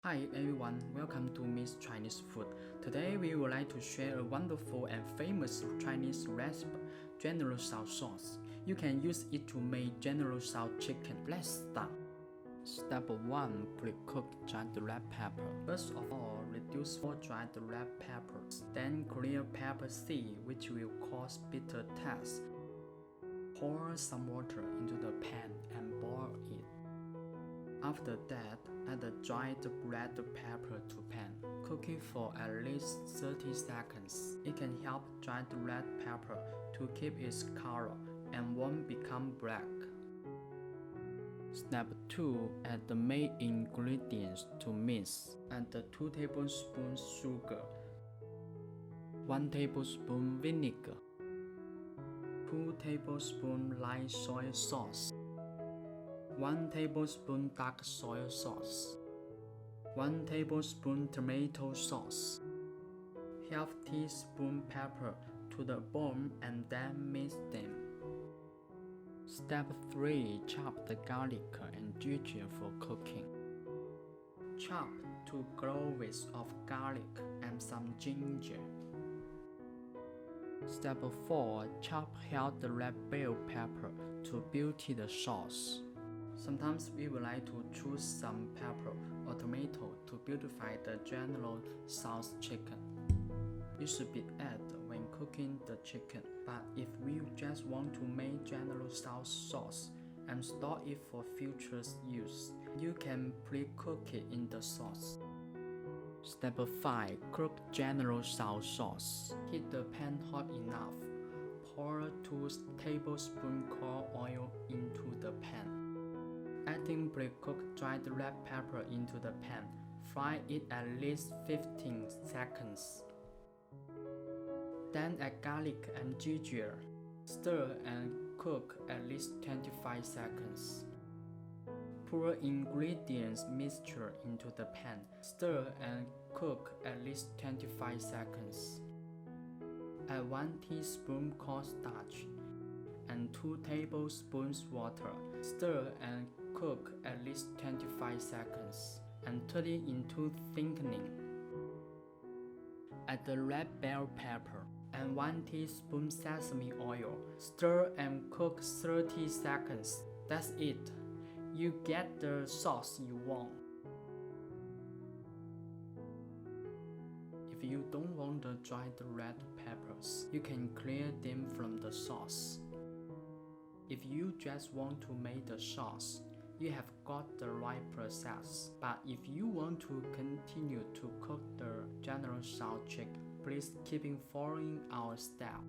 Hi everyone, welcome to Miss Chinese Food. Today we would like to share a wonderful and famous Chinese recipe, General Tso sauce. You can use it to make General Tso chicken. Let's start. Step 1. Pre-cook dried red pepper. First of all, reduce 4 dried red peppers. Then clear pepper seed, which will cause bitter taste. Pour some water into the pan and boil it. After that, add the dried red pepper to pan. Cook it for at least 30 seconds. It can help dried red pepper to keep its color and won't become black. Step 2. Add the main ingredients to mix. Add 2 tablespoons sugar, 1 tablespoon vinegar, 2 tablespoons light soy sauce, 1 tablespoon dark soy sauce, 1 tablespoon tomato sauce, half teaspoon pepper to the bone and then mix them. Step 3. Chop the garlic and ginger for cooking. Chop 2 cloves of garlic and some ginger. Step 4. Chop half the red bell pepper to beauty the sauce. Sometimes we would like to choose some pepper or tomato to beautify the General Tso chicken. It should be added when cooking the chicken, but if we just want to make General Tso sauce and store it for future use, you can pre-cook it in the sauce. Step 5. Cook General Tso sauce. Heat the pan hot enough. Pour 2 tablespoons cold oil into the pan. Adding pre-cooked dried red pepper into the pan. Fry it at least 15 seconds. Then add garlic and ginger. Stir and cook at least 25 seconds. Pour ingredients mixture into the pan. Stir and cook at least 25 seconds. Add 1 teaspoon cornstarch and 2 tablespoons water. Stir and cook at least 25 seconds and turn it into thickening. Add the red bell pepper and 1 teaspoon sesame oil. Stir and cook 30 seconds. That's it. You get the sauce you want. If you don't want the dried red peppers, you can clear them from the sauce. If you just want to make the sauce, you have got the right process. But if you want to continue to cook the General Tso chicken, please keep following our step.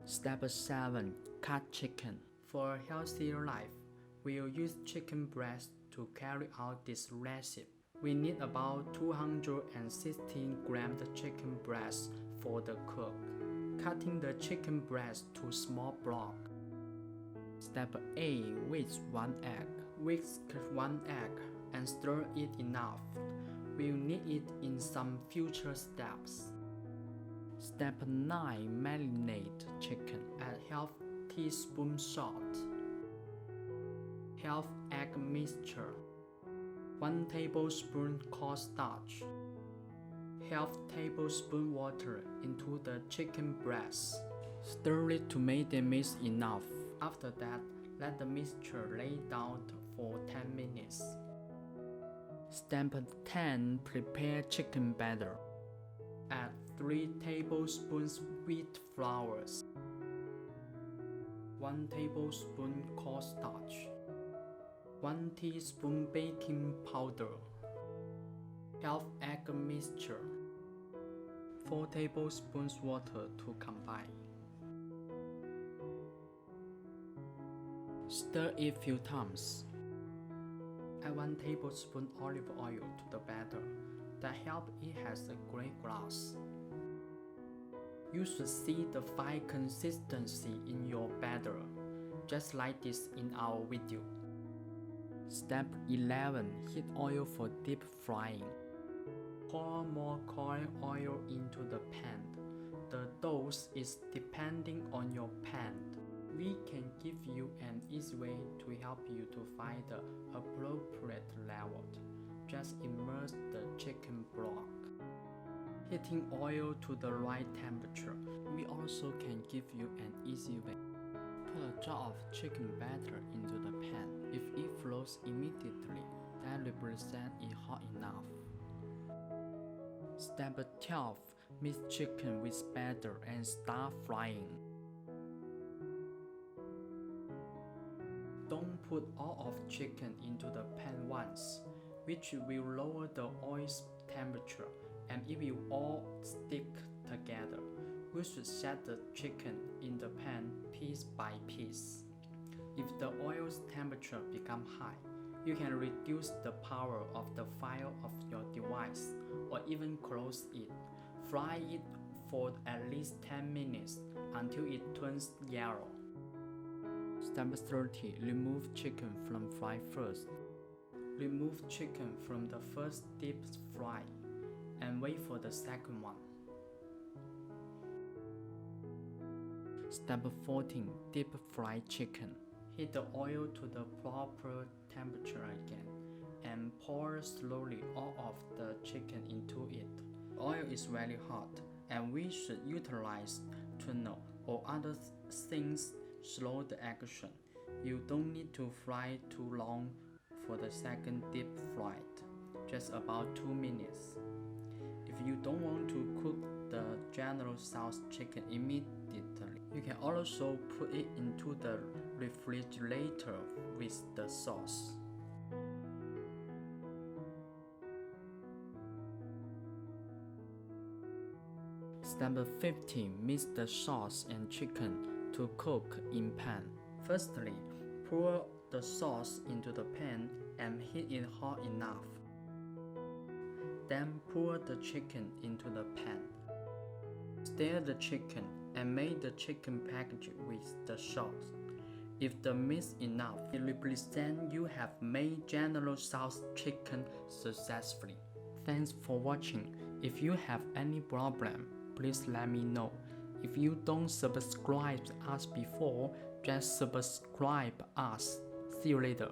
Step 7. Cut chicken. For a healthier life, we'll use chicken breast to carry out this recipe. We need about 216 grams chicken breast for the cook. Cutting the chicken breast to small blocks. Step 8. Whisk 1 egg. Whisk 1 egg and stir it enough. We'll need it in some future steps. Step 9. Marinate chicken. Add half teaspoon salt, half egg mixture, 1 tablespoon cornstarch, half tablespoon water into the chicken breast. Stir it to make the mix enough. After that, let the mixture lay down for 10 minutes. Step 10. Prepare chicken batter. Add 3 tablespoons wheat flour, 1 tablespoon cornstarch, 1 teaspoon baking powder, half egg mixture, 4 tablespoons water to combine. Stir it few times. Add 1 tablespoon olive oil to the batter. That helps it has a great gloss. You should see the fine consistency in your batter, just like this in our video. Step 11. Heat oil for deep frying. Pour more corn oil into the pan. The dose is depending on your pan. We can give you an easy way to help you to find the appropriate level. just immerse the chicken block. Heating oil to the right temperature. We also can give you an easy way. Put a jar of chicken batter into the pan. If it flows immediately, that represents it hot enough. Step 12. Mix chicken with batter and start frying. Don't put all of chicken into the pan once, which will lower the oil's temperature and it will all stick together. We should set the chicken in the pan piece by piece. If the oil's temperature becomes high, you can reduce the power of the fire of your device or even close it. Fry it for at least 10 minutes until it turns yellow. Step 30. Remove chicken from fry first. Remove chicken from the first deep fry and wait for the second one. Step 14. Deep fry chicken. Heat the oil to the proper temperature again and pour slowly all of the chicken into it. Oil is very hot and we should utilize tunnel or other things slow the action. You don't need to fry too long for the second deep fry, just about 2 minutes. If you don't want to cook the General Tso chicken immediately, you can also put it into the refrigerator with the sauce. Step 15. Mix the sauce and chicken to cook in pan. Firstly, pour the sauce into the pan and heat it hot enough. Then pour the chicken into the pan. Stir the chicken and make the chicken package with the sauce. If the mix enough, it represents you have made General Tso chicken successfully. Thanks for watching. If you have any problem, please let me know. If you don't subscribe us before, just subscribe us. See you later.